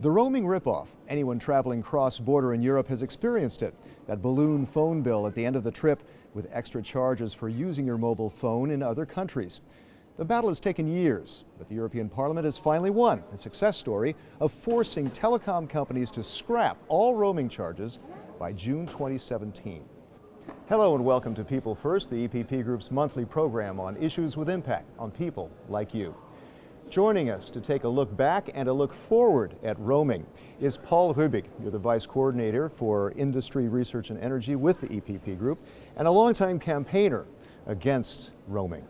The roaming ripoff. Anyone traveling cross-border in Europe has experienced it. That balloon phone bill at the end of the trip with extra charges for using your mobile phone in other countries. The battle has taken years, but the European Parliament has finally won a success story of forcing telecom companies to scrap all roaming charges by June 2017. Hello and welcome to People First, the EPP Group's monthly program on issues with impact on people like you. Joining us to take a look back and a look forward at roaming is Paul Rübig. You're the Vice Coordinator for Industry, Research and Energy with the EPP Group and a longtime campaigner against roaming.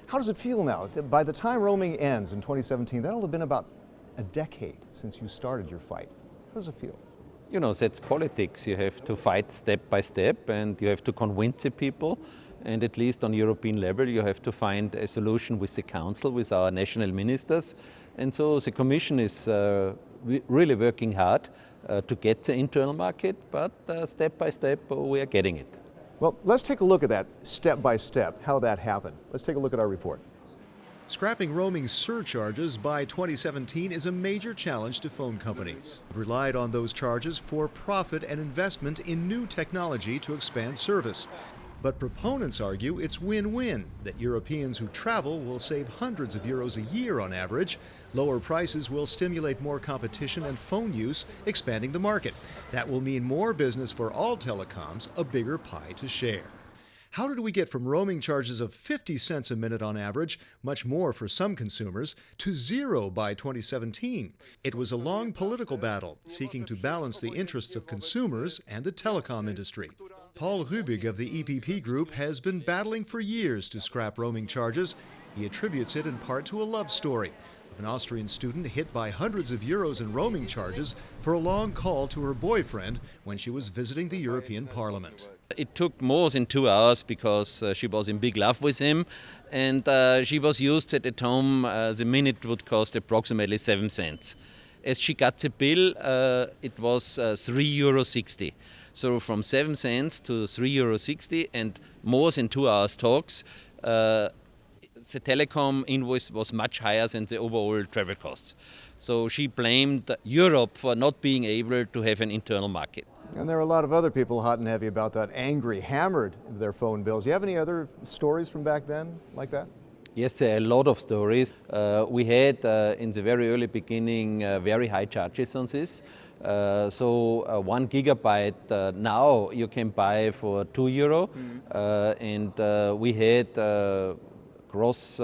How does it feel now? By the time roaming ends in 2017, that'll have been about a decade since you started your fight. How does it feel? You know, that's politics. You have to fight step by step and you have to convince the people. And at least on European level, you have to find a solution with the Council, with our national ministers. And so the Commission is really working hard to get the internal market, but step by step we are getting it. Well, let's take a look at that step by step, how that happened. Let's take a look at our report. Scrapping roaming surcharges by 2017 is a major challenge to phone companies. They've relied on those charges for profit and investment in new technology to expand service. But proponents argue it's win-win, that Europeans who travel will save hundreds of euros a year on average. Lower prices will stimulate more competition and phone use, expanding the market. That will mean more business for all telecoms, a bigger pie to share. How did we get from roaming charges of 50 cents a minute on average, much more for some consumers, to zero by 2017? It was a long political battle, seeking to balance the interests of consumers and the telecom industry. Paul Rübig of the EPP Group has been battling for years to scrap roaming charges. He attributes it in part to a love story of an Austrian student hit by hundreds of euros in roaming charges for a long call to her boyfriend when she was visiting the European Parliament. It took more than 2 hours because she was in big love with him, and she was used that at home the minute would cost approximately 7 cents. As she got the bill, it was €3.60. So from 7 cents to €3.60 and more than 2 hours talks, the telecom invoice was much higher than the overall travel costs. So she blamed Europe for not being able to have an internal market. And there are a lot of other people hot and heavy about that, angry, hammered their phone bills. Do you have any other stories from back then like that? Yes, there are a lot of stories. We had in the very early beginning very high charges on this. So 1 gigabyte now you can buy for €2, and we had across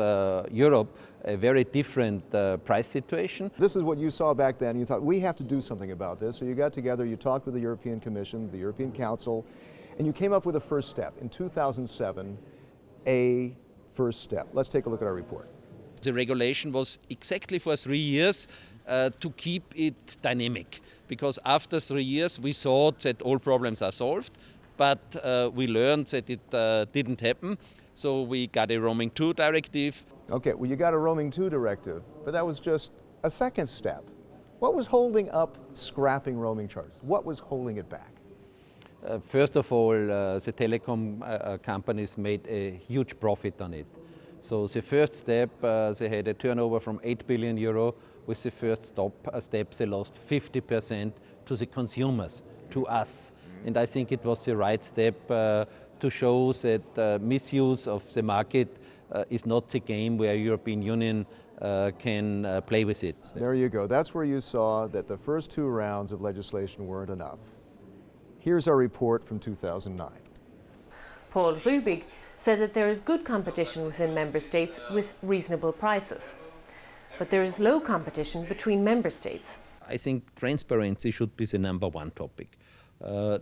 Europe a very different price situation. This is what you saw back then. You thought, we have to do something about this. So you got together, you talked with the European Commission, the European Council, and you came up with a first step. In 2007, a first step. Let's take a look at our report. The regulation was exactly for 3 years to keep it dynamic, because after 3 years we thought that all problems are solved, but we learned that it didn't happen. So we got a roaming 2 directive. Okay, well you got a roaming 2 directive, but that was just a second step. What was holding up scrapping roaming charges? What was holding it back? First of all, the telecom companies made a huge profit on it. So the first step, they had a turnover from €8 billion. With the first step, they lost 50% to the consumers, to us. And I think it was the right step to show that misuse of the market is not the game where European Union can play with it. There you go. That's where you saw that the first 2 rounds of legislation weren't enough. Here's our report from 2009. Paul Rübig said that there is good competition within member states with reasonable prices. But there is low competition between member states. I think transparency should be the number 1 topic.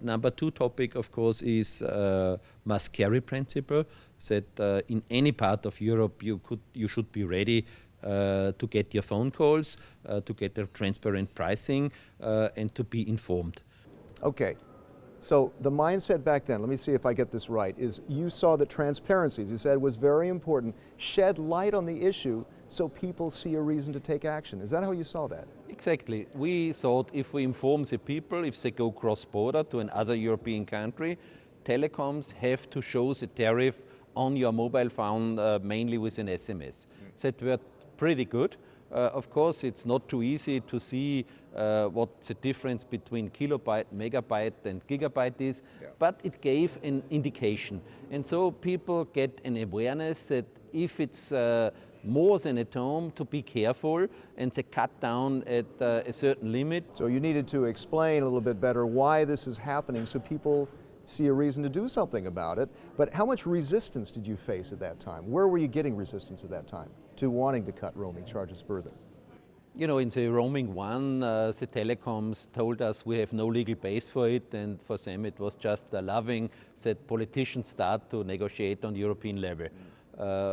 Number 2 topic, of course, is must carry principle, that in any part of Europe you should be ready to get your phone calls, to get a transparent pricing, and to be informed. Okay. So the mindset back then, let me see if I get this right, is you saw that transparency, as you said, was very important. Shed light on the issue so people see a reason to take action. Is that how you saw that? Exactly. We thought if we inform the people, if they go cross-border to another European country, telecoms have to show the tariff on your mobile phone mainly with an SMS. That were pretty good, Of course, it's not too easy to see what the difference between kilobyte, megabyte and gigabyte is, but it gave an indication. And so people get an awareness that if it's more than at home, to be careful, and they cut down at a certain limit. So you needed to explain a little bit better why this is happening so people see a reason to do something about it. But how much resistance did you face at that time? Where were you getting resistance at that time to wanting to cut roaming charges further? You know, in the roaming one, the telecoms told us we have no legal base for it, and for them it was just loving that politicians start to negotiate on European level.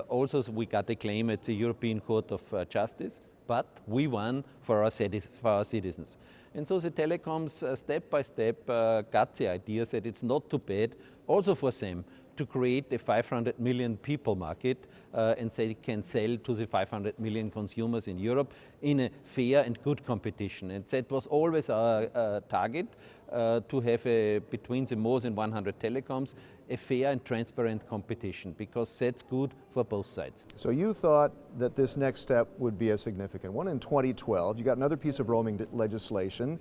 Also, we got a claim at the European Court of Justice, but we won for our citizens. And so the telecoms, step by step, got the idea that it's not too bad, also for them, to create a 500 million people market and they can sell to the 500 million consumers in Europe in a fair and good competition. And that was always our target, to have between the more than 100 telecoms a fair and transparent competition, because that's good for both sides. So you thought that this next step would be a significant one. In 2012, you got another piece of roaming legislation,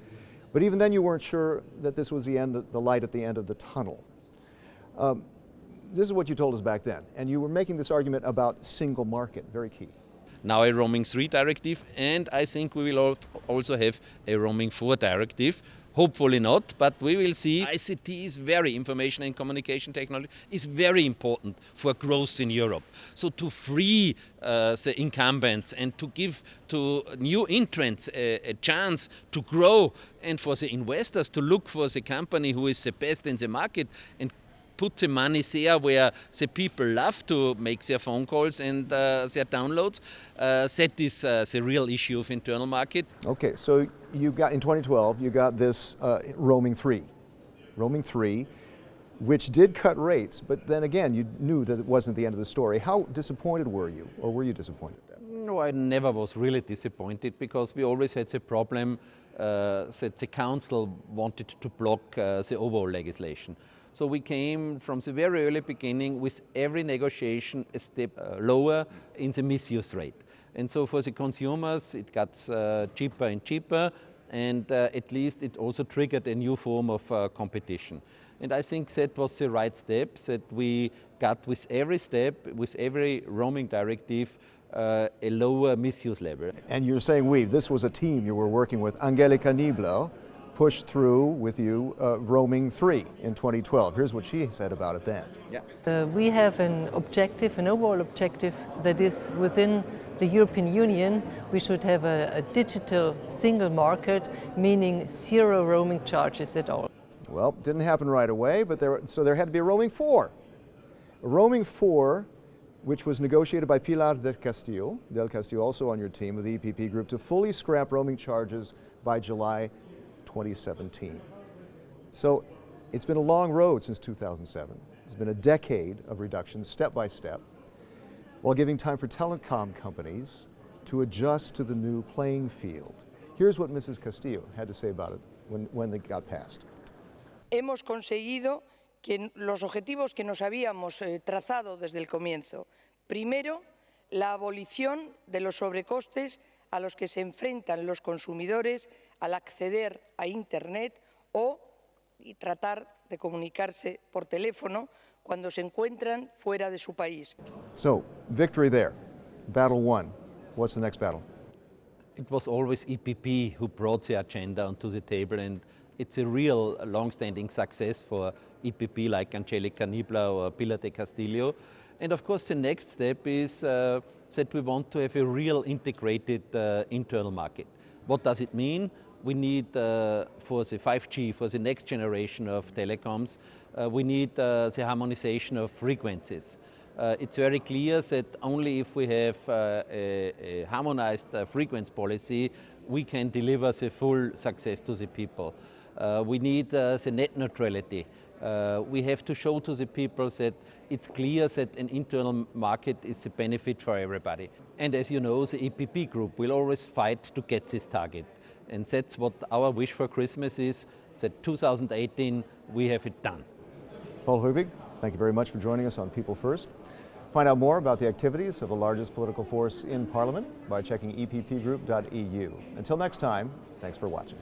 but even then you weren't sure that this was the light at the end of the tunnel. This is what you told us back then, and you were making this argument about single market, very key. Now a roaming 3 directive, and I think we will also have a roaming 4 directive. Hopefully not, but we will see. ICT is information and communication technology is very important for growth in Europe. So to free the incumbents and to give to new entrants a chance to grow, and for the investors to look for the company who is the best in the market and put the money there where the people love to make their phone calls and their downloads. That is the real issue of internal market. Okay, so you got in 2012, you got this roaming 3, which did cut rates, but then again, you knew that it wasn't the end of the story. How disappointed were you, or were you disappointed? No, I never was really disappointed, because we always had the problem that the council wanted to block the overall legislation. So we came from the very early beginning with every negotiation a step lower in the misuse rate. And so for the consumers it got cheaper and cheaper, and at least it also triggered a new form of competition. And I think that was the right step, that we got with every step, with every roaming directive, a lower misuse level. And you're saying this was a team you were working with. Angelika Niebler pushed through with you roaming 3 in 2012. Here's what she said about it then. We have an overall objective, that is within the European Union we should have a digital single market, meaning zero roaming charges at all. Well, didn't happen right away, but there had to be a roaming 4. A roaming 4, which was negotiated by Pilar del Castillo, also on your team of the EPP group, to fully scrap roaming charges by July 2017. So it's been a long road since 2007. It's been a decade of reductions, step by step, while giving time for telecom companies to adjust to the new playing field. Here's what Mrs. Castillo had to say about it when it got passed. Hemos conseguido que los objetivos que nos habíamos trazado desde el comienzo. Primero, la abolición de los sobrecostes a los que se enfrentan los consumidores al acceder a Internet y tratar de comunicarse por teléfono cuando se encuentran fuera de su país. So, victory there. Battle won. What's the next battle? It was always EPP who brought the agenda onto the table, and it's a real long-standing success for EPP like Angelika Niebler or Pilar del Castillo. And of course the next step is that we want to have a real integrated internal market. What does it mean? We need, for the 5G, for the next generation of telecoms, we need the harmonization of frequencies. It's very clear that only if we have a harmonized frequency policy, we can deliver the full success to the people. We need the net neutrality. We have to show to the people that it's clear that an internal market is a benefit for everybody. And as you know, the EPP group will always fight to get this target. And that's what our wish for Christmas is, that 2018 we have it done. Paul Rübig, thank you very much for joining us on People First. Find out more about the activities of the largest political force in Parliament by checking eppgroup.eu. Until next time, thanks for watching.